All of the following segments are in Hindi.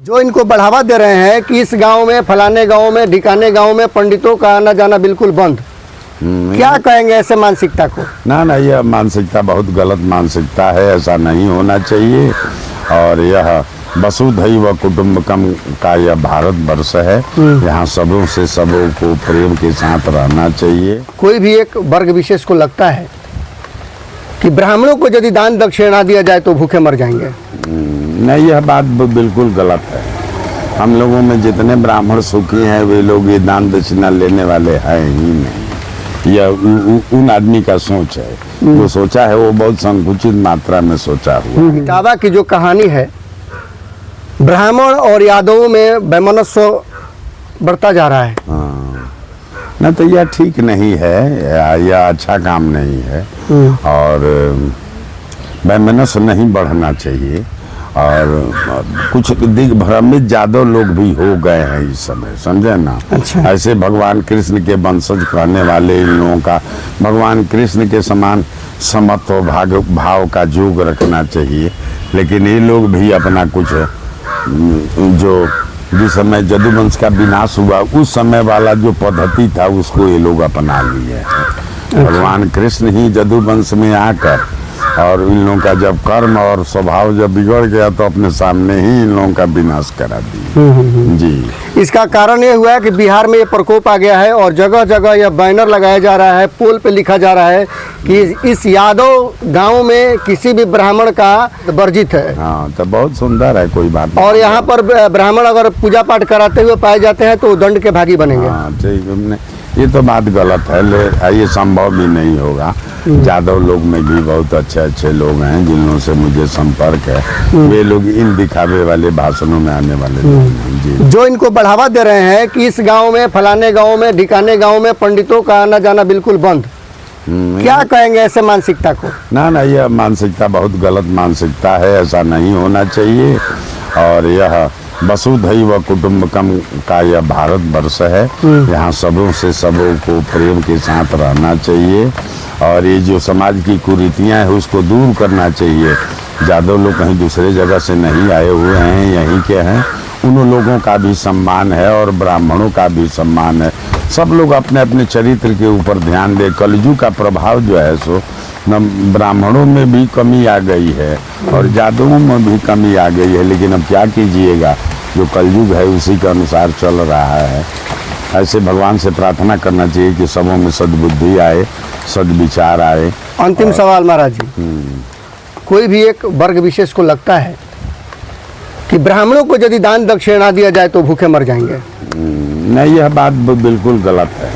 जो इनको बढ़ावा दे रहे हैं कि इस गांव में, फलाने गांव में, ढिकाने गांव में पंडितों का आना जाना बिल्कुल बंद, क्या कहेंगे ऐसे मानसिकता को? ना, यह मानसिकता बहुत गलत मानसिकता है। ऐसा नहीं होना चाहिए। और यह वसुधैव कुटुंबकम का यह भारत वर्ष है। यहाँ सबों से सबों को प्रेम के साथ रहना चाहिए। कोई भी एक वर्ग विशेष को लगता है कि ब्राह्मणों को यदि दान दक्षिणा दिया जाए तो भूखे मर जाएंगे। नहीं, यह बात बिल्कुल गलत है। हम लोगों में जितने ब्राह्मण सुखी हैं वे लोग ये दान दक्षिणा लेने वाले हैं ही नहीं। यह उन आदमी का सोच है, जो सोचा है वो बहुत संकुचित मात्रा में सोचा हुआ है। इटावा की जो कहानी है, ब्राह्मण और यादवों में वैमनस्य बढ़ता जा रहा है। न तो यह ठीक नहीं है, यह अच्छा काम नहीं है। और वैमनस्य नहीं बढ़ना चाहिए। और कुछ दिग्भ्रमित यादव लोग भी हो गए हैं इस समय, समझे ना। अच्छा। ऐसे भगवान कृष्ण के वंशज कहने वाले इन लोगों का भगवान कृष्ण के समान समत्व भाव का जोग रखना चाहिए। लेकिन ये लोग भी अपना कुछ जो जिस समय यदुवंश का विनाश हुआ उस समय वाला जो पद्धति था उसको ये लोग अपना लिए हैं। भगवान कृष्ण ही यदुवंश में आकर और इन लोगों का जब कर्म और स्वभाव जब बिगड़ गया तो अपने सामने ही इन लोगों का विनाश करा दिया। जी, इसका कारण ये हुआ है कि बिहार में ये प्रकोप आ गया है और जगह जगह यह बैनर लगाया जा रहा है, पोल पे लिखा जा रहा है कि इस यादव गांव में किसी भी ब्राह्मण का वर्जित है। हाँ, तो बहुत सुंदर है, कोई बात नहीं। और यहाँ पर ब्राह्मण अगर पूजा पाठ कराते हुए पाए जाते हैं तो दंड के भागी बनेंगे। हाँ ठीक, ये तो बात गलत है। ये संभव भी नहीं होगा। यादव लोग में भी बहुत अच्छे लोग हैं जिन लोगों से मुझे संपर्क है। वे लोग इन दिखावे वाले भाषणों में आने वाले लोग हैं। जी, जो इनको बढ़ावा दे रहे हैं कि इस गांव में, फलाने गांव में, ढिकाने गांव में पंडितों का आना जाना बिल्कुल बंद, क्या कहेंगे ऐसे मानसिकता को? ना, यह मानसिकता बहुत गलत मानसिकता है। ऐसा नहीं होना चाहिए। और यह वसुधैव कुटुंबकम का यह भारत वर्ष है। यहाँ सबों से सबों को प्रेम के साथ रहना चाहिए। और ये जो समाज की कुरीतियाँ हैं उसको दूर करना चाहिए। यादव लोग कहीं दूसरे जगह से नहीं आए हुए हैं, यहीं के हैं। उन लोगों का भी सम्मान है और ब्राह्मणों का भी सम्मान है। सब लोग अपने अपने चरित्र के ऊपर ध्यान दे। कलयुग का प्रभाव जो है सो न ब्राह्मणों में भी कमी आ गई है और यादवों में भी कमी आ गई है। लेकिन अब क्या कीजिएगा, जो कलयुग है उसी के अनुसार चल रहा है। ऐसे भगवान से प्रार्थना करना चाहिए कि सबों में सद्बुद्धि आए, सद्विचार आए। अंतिम सवाल महाराज जी, कोई भी एक वर्ग विशेष को लगता है कि ब्राह्मणों को यदि दान दक्षिणा दिया जाए तो भूखे मर जाएंगे। नहीं, यह बात बिल्कुल गलत है।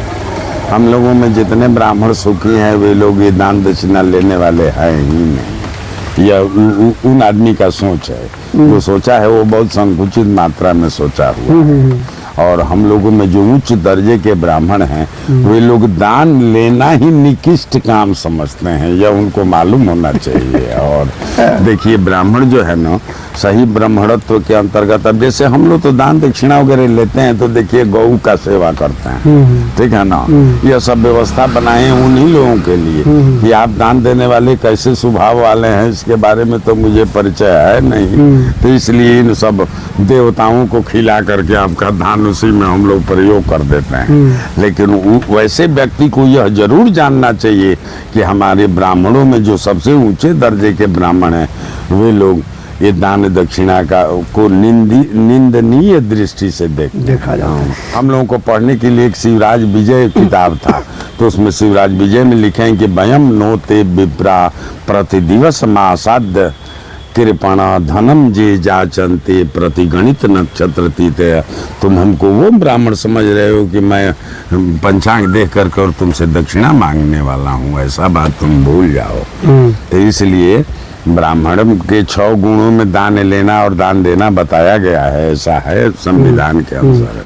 हम लोगों में जितने ब्राह्मण सुखी हैं वे लोग ये दान दक्षिणा लेने वाले हैं ही नहीं। यह उन आदमी का सोच है, जो सोचा है वो बहुत संकुचित मात्रा में सोचा हुआ है। और हम लोगों में जो उच्च दर्जे के ब्राह्मण हैं वे लोग दान लेना ही निकृष्ट काम समझते हैं। यह उनको मालूम होना चाहिए। और देखिए, ब्राह्मण जो है ना, सही ब्राह्मणत्व के अंतर्गत, अब जैसे हम लोग तो दान दक्षिणा वगैरह लेते हैं तो देखिए गौ का सेवा करते हैं, ठीक है ना। यह सब व्यवस्था बनाए हैं उन्हीं लोगों के लिए कि आप दान देने वाले कैसे स्वभाव वाले हैं इसके बारे में तो मुझे परिचय है नहीं। तो इसलिए इन सब देवताओं को खिला करके आपका दान उसी में हम लोग प्रयोग कर देते हैं। लेकिन वैसे व्यक्ति को यह जरूर जानना चाहिए कि हमारे ब्राह्मणों में जो सबसे ऊंचे दर्जे के ब्राह्मण हैं वे लोग ये दान दक्षिणा का को निंदनीय दृष्टि से देखा जाए। हम लोगों को पढ़ने के लिए एक शिवराज विजय किताब था, तो उसमें शिवराज विजय में लिखे हैं कि वयम नोते विप्रा प्रतिदिवस मासाद्य कृपणा धनम जे जाचनते प्रतिगणित नक्षत्र तीते। तुम हमको वो ब्राह्मण समझ रहे हो कि मैं पंचांग देख कर और तुमसे दक्षिणा मांगने वाला हूँ, ऐसा बात तुम भूल जाओ। तो इसलिए ब्राह्मण के 6 गुणों में दान लेना और दान देना बताया गया है, ऐसा है संविधान के अनुसार।